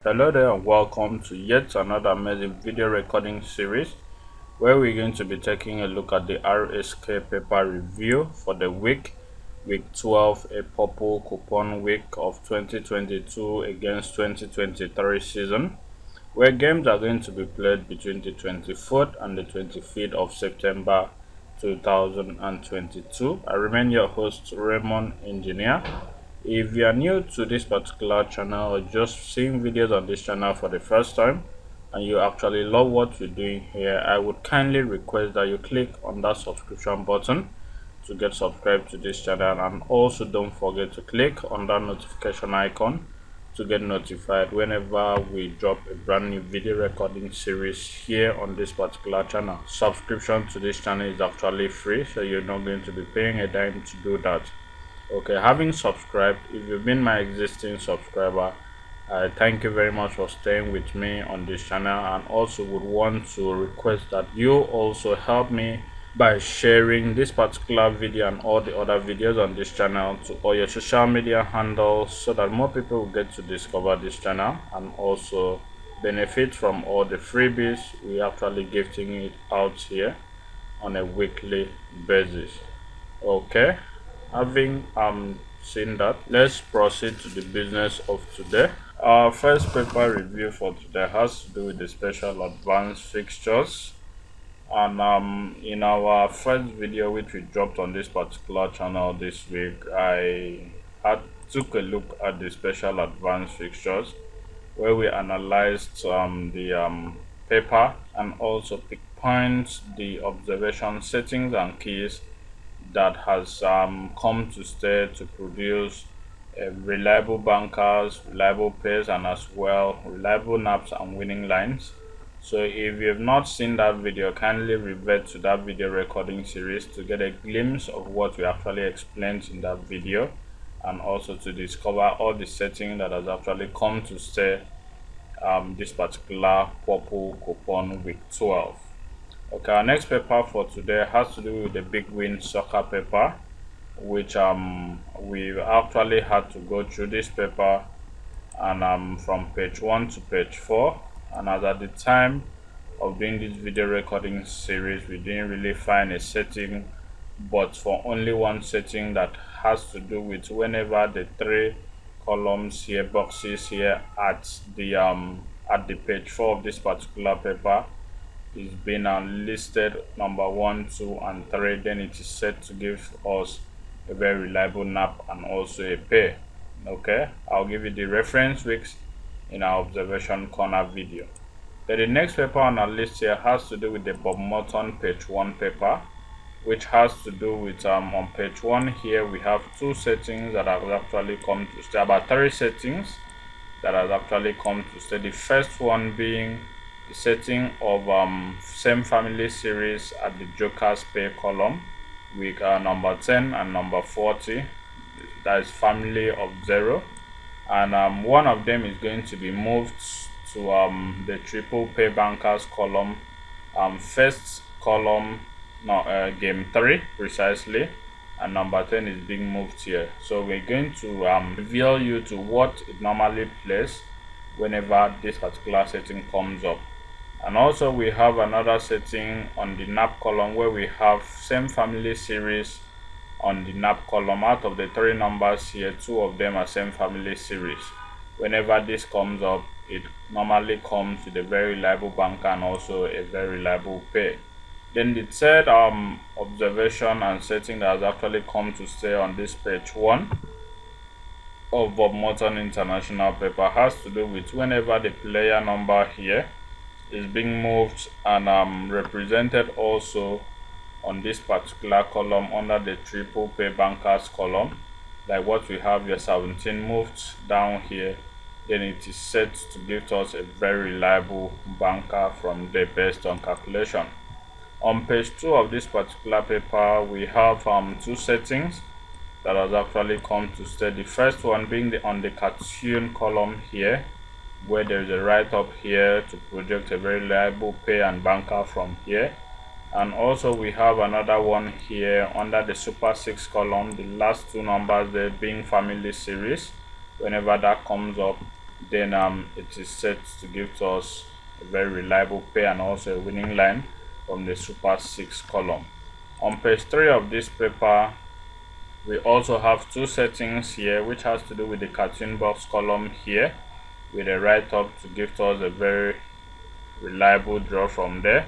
Hello there and welcome to yet another amazing video recording series where we're going to be taking a look at the RSK paper review for the week 12, a purple coupon week of 2022 against 2023 season, where games are going to be played between the 24th and the 25th of September 2022. I remain your host, Raymond Engineer. If you are new to this particular channel or just seeing videos on this channel for the first time and you actually love what we're doing here, I would kindly request that you click on that subscription button to get subscribed to this channel, and also don't forget to click on that notification icon to get notified whenever we drop a brand new video recording series here on this particular channel. Subscription to this channel is actually free, so you're not going to be paying a dime to do that. Okay, having subscribed, if you've been my existing subscriber, I thank you very much for staying with me on this channel, and also would want to request that you also help me by sharing this particular video and all the other videos on this channel to all your social media handles, so that more people will get to discover this channel and also benefit from all the freebies we actually gifting it out here on a weekly basis. Okay, having seen that, let's proceed to the business of today. Our first paper review for today has to do with the special advanced fixtures, and in our first video which we dropped on this particular channel this week, I took a look at the special advanced fixtures where we analyzed the paper and also pinpoint the observation settings and keys that has come to stay to produce reliable bankers, reliable pairs, and as well reliable naps and winning lines. So if you have not seen that video, kindly revert to that video recording series to get a glimpse of what we actually explained in that video, and also to discover all the settings that has actually come to stay this particular purple coupon week 12. Okay, our next paper for today has to do with the big win soccer paper, which we've actually had to go through this paper and from page 1 to page 4, and as at the time of doing this video recording series, we didn't really find a setting, but for only one setting that has to do with whenever the three columns here, boxes here at the page 4 of this particular paper is being listed number 1, 2, and 3, then it is set to give us a very reliable nap and also a pair. Okay, I'll give you the reference weeks in our observation corner video. Then the next paper on our list here has to do with the Bob Morton page 1 paper, which has to do with on page 1 here we have two settings that have actually come to stay, about 3 settings that has actually come to stay. The first one being the setting of same family series at the Joker's pair column, week number 10 and number 40, that is family of 0, and one of them is going to be moved to the triple pair bankers column, first column, game 3 precisely, and number 10 is being moved here. So we're going to reveal you to what it normally plays whenever this particular setting comes up. And also we have another setting on the nap column where we have same family series on the nap column. Out of the 3 numbers here, 2 of them are same family series. Whenever this comes up, it normally comes with a very reliable banker and also a very reliable pair. Then the third observation and setting that has actually come to stay on this page 1 of Bob Morton International paper has to do with whenever the player number here is being moved and represented also on this particular column under the triple pair bankers column, like what we have here, 17 moved down here, then it is set to give us a very reliable banker from there based on calculation. On page 2 of this particular paper we have 2 settings that has actually come to stay. The first one being on the cartoon column here, where there is a write-up here to project a very reliable pair and banker from here, and also we have another one here under the Super 6 column, the last 2 numbers there being family series. Whenever that comes up, then it is set to give to us a very reliable pair and also a winning line from the Super 6 column. On page 3 of this paper, we also have two settings here, which has to do with the cartoon box column here, with a write-up to give to us a very reliable draw from there.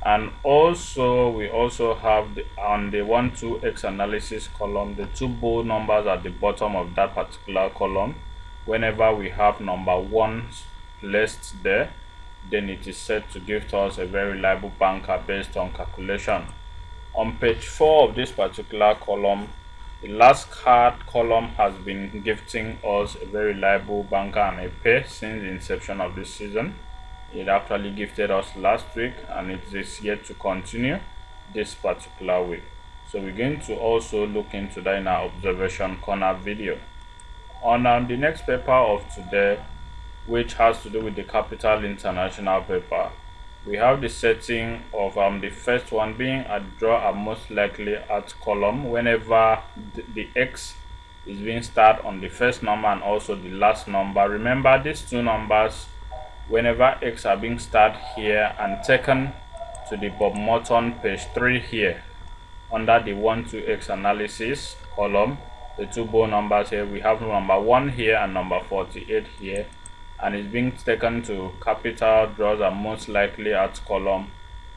And also we also have on the 1-2x analysis column, the two bold numbers at the bottom of that particular column. Whenever we have number 1 placed there, then it is set to give to us a very reliable banker based on calculation. On page 4 of this particular column, the last card column has been gifting us a very reliable banker and a pair since the inception of this season. It actually gifted us last week and it is yet to continue this particular week. So we're going to also look into that in our observation corner video. On the next paper of today, which has to do with the Capital International paper, we have the setting of the first one being a draw a most likely at column whenever the X is being started on the first number and also the last number. Remember, these two numbers, whenever X are being started here and taken to the Bob Morton page 3 here under the 1-2x analysis column, the two bold numbers here, we have number 1 here and number 48 here, and it's being taken to capital draws are most likely at column.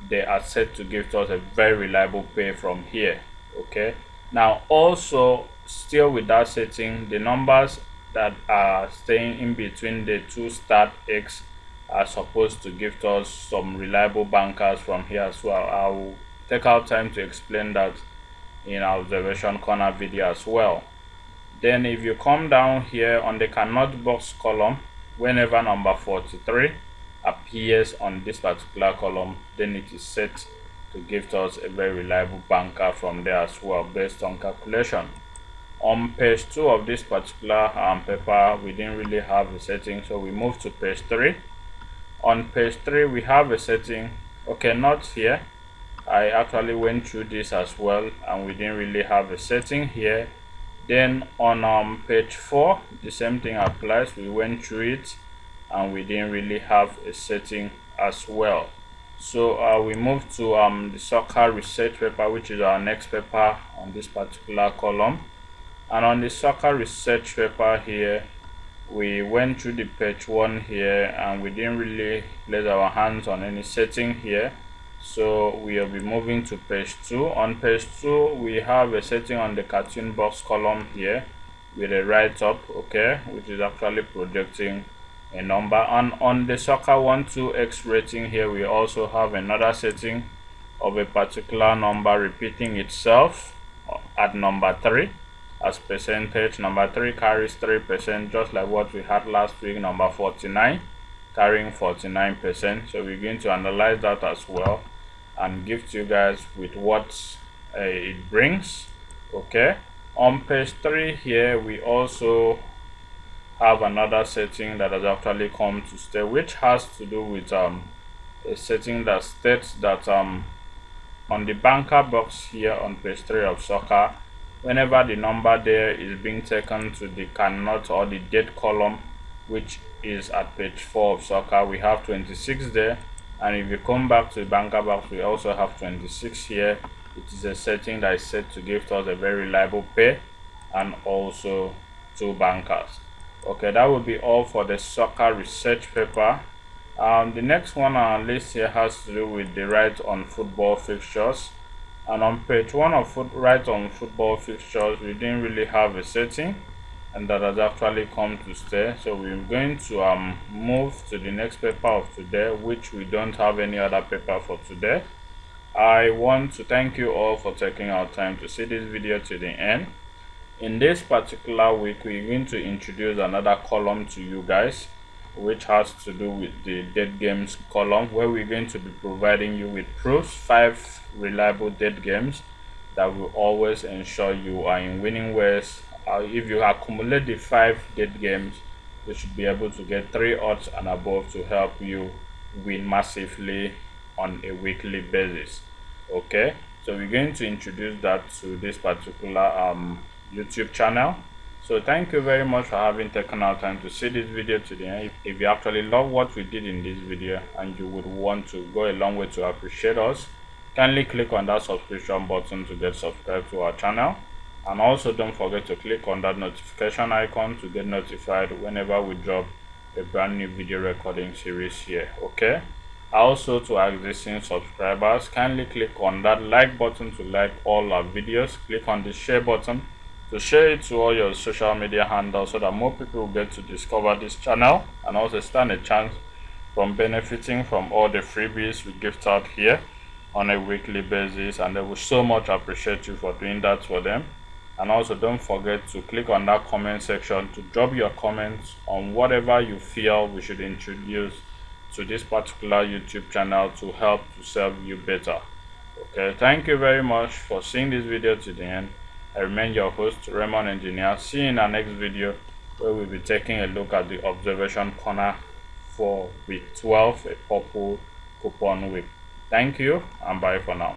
They are set to give us a very reliable pair from here. Okay, now also still with that setting, the numbers that are staying in between the two start X are supposed to give us some reliable bankers from here as well. I'll take out time to explain that in our observation corner video as well. Then if you come down here on the cannot box column, whenever number 43 appears on this particular column, then it is set to give us a very reliable banker from there as well based on calculation. On page 2 of this particular paper, we didn't really have a setting, so we move to page 3. On page 3 we have a setting. Okay, not here, I actually went through this as well and we didn't really have a setting here. Then on page 4, the same thing applies. We went through it and we didn't really have a setting as well. So we move to the soccer research paper, which is our next paper on this particular column. And on the soccer research paper here, we went through the page 1 here and we didn't really place our hands on any setting here. So we will be moving to page 2. On page 2, we have a setting on the cartoon box column here with a write-up, okay, which is actually projecting a number. And on the soccer 1-2x rating here, we also have another setting of a particular number repeating itself at number 3 as percentage. Number 3 carries 3%, just like what we had last week, number 49 carrying 49%. So we're going to analyze that as well and give to you guys with what it brings. Okay, on page 3 here, we also have another setting that has actually come to stay, which has to do with a setting that states that on the banker box here on page 3 of soccer, whenever the number there is being taken to the cannot or the date column, which is at page 4 of soccer, we have 26 there. And if you come back to the banker box, we also have 26 here. It is a setting that is set to give us a very reliable pair and also 2 bankers. Okay, that will be all for the soccer research paper. The next one on our list here has to do with the right on football fixtures. And on page 1 of right on football fixtures, we didn't really have a setting, and that has actually come to stay. So we're going to move to the next paper of today, which we don't have any other paper for today. I want to thank you all for taking our time to see this video to the end. In this particular week, we're going to introduce another column to you guys, which has to do with the dead games column, where we're going to be providing you with proofs, 5 reliable dead games that will always ensure you are in winning ways. If you accumulate the 5 dead games, you should be able to get 3 odds and above to help you win massively on a weekly basis. Okay, so we're going to introduce that to this particular YouTube channel. So thank you very much for having taken our time to see this video to the end. If you actually love what we did in this video and you would want to go a long way to appreciate us, kindly click on that subscription button to get subscribed to our channel, and also don't forget to click on that notification icon to get notified whenever we drop a brand new video recording series here. Okay, also to our existing subscribers, kindly click on that like button to like all our videos. Click on the share button to share it to all your social media handles so that more people will get to discover this channel and also stand a chance from benefiting from all the freebies we gift out here on a weekly basis, and they will so much appreciate you for doing that for them. And also don't forget to click on that comment section to drop your comments on whatever you feel we should introduce to this particular YouTube channel to help to serve you better. Okay, thank you very much for seeing this video to the end. I remain your host, Raymond Engineer. See you in our next video where we'll be taking a look at the observation corner for week 12, a purple coupon week. Thank you and bye for now.